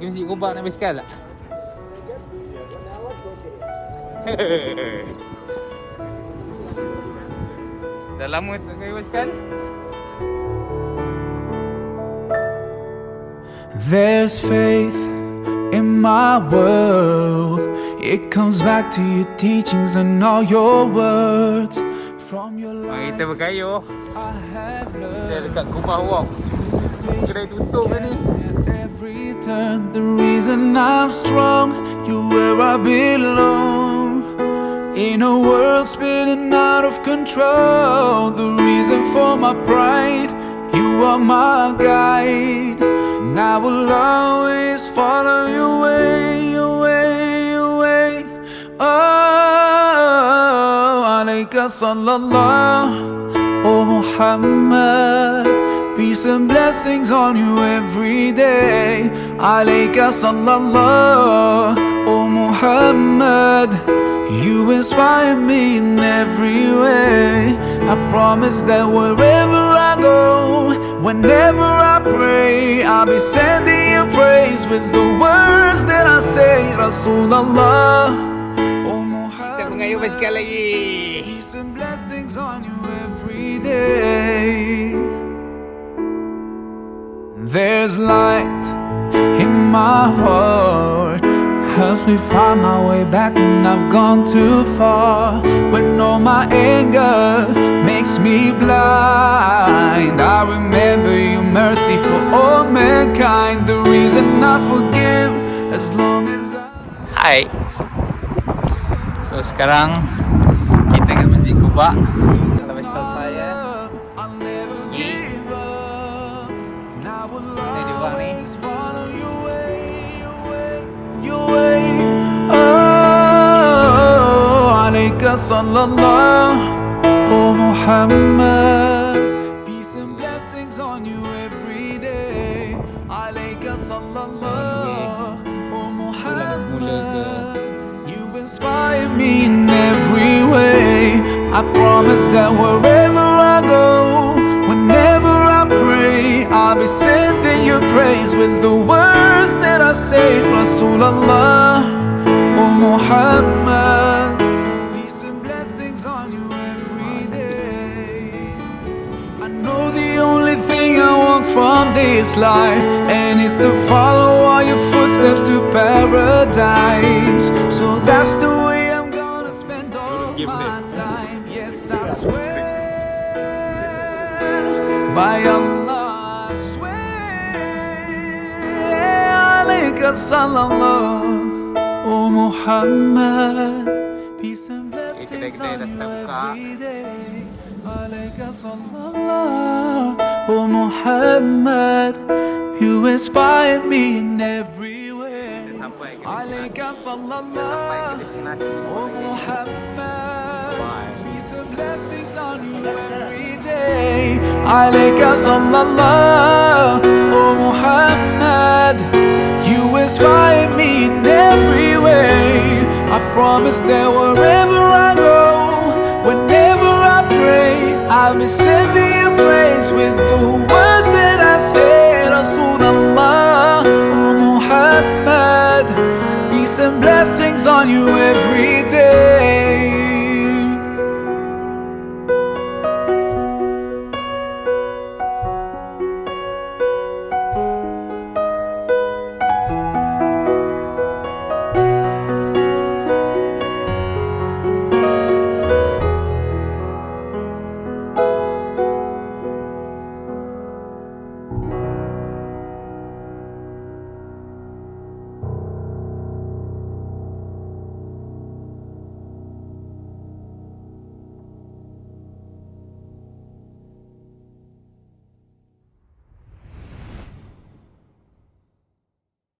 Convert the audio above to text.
pergi masjid Quba naik basikal tak? Dah lama tak naik basikal? There's faith in my world. It comes back to your teachings and all your words. From your life Mari kita berkayuh. I have Kita learned dekat Quba Walk. Kedai tutup dah ni. every turn. The reason I'm strong, you where I belong. In a world spinning out of control, the reason for my pride, you are my guide. And I will always follow your way, your way, your way. Oh, alayka sallallahu, oh Muhammad. Peace and blessings on you every day. Alayka sallallahu, oh Muhammad. You inspire me in every way. I promise that wherever I go, whenever I pray, I'll be sending you praise with the words that I say. Rasulullah, oh Kita Muhammad. mengayuh basikal lagi. Peace and blessings on you every day. There's light in my heart, helps me find my way back when I've gone too far. When all my anger makes me blind, I remember your mercy for all mankind. The reason I forgive as long as Hai. So sekarang kita kat masjid Quba. Dalam basikal saya. I'll never give up. And I will Ini dia bang ni. always follow your way, your way, your way. Oh, alayka sallallahu, oh Muhammad. Peace and blessings on you every day. Alayka sallallahu, oh Muhammad. You inspire me in every way. I promise that wherever I go, whenever I pray, I'll be sending you praise with the words that I say. Rasulullah, oh Muhammad. Peace and blessings on you every day. I know the only thing I want from this life, and it's to follow all your footsteps to paradise. So that's the way I'm gonna spend all my time. Yes, I swear by Allah, I swear. Alayka sallallahu, oh Muhammad. Peace and blessings on you every day. Alayka sallallahu, oh Muhammad. You inspire me in every way. Sampai ke Alayka sallallahu, destinasi. oh Muhammad. Peace and blessings on you every day. Alayka sallallahu, oh Muhammad. You inspire me in every way. I promise that wherever I go, whenever I pray, I'll be sending you praise with the words that I say. Rasulullah, oh Muhammad. Peace and blessings on you